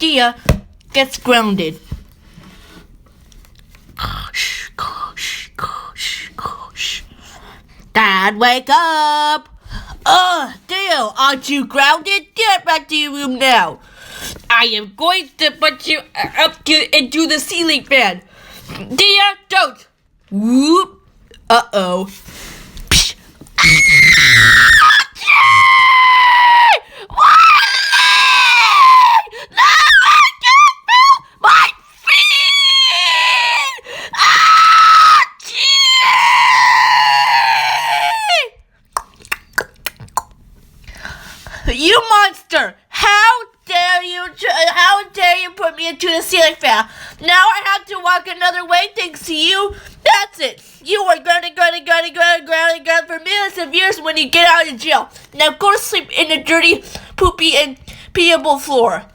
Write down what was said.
Dia gets grounded. Dad, wake up! Dia, aren't you grounded? Get back to your room now. I am going to put you into the ceiling fan. Dia, don't. Whoop. Uh-oh. You monster! How dare you put me into the ceiling fan? Now I have to walk another way thanks to you. That's it. You are grounded for millions of years when you get out of jail. Now go to sleep in the dirty, poopy, and peeable floor.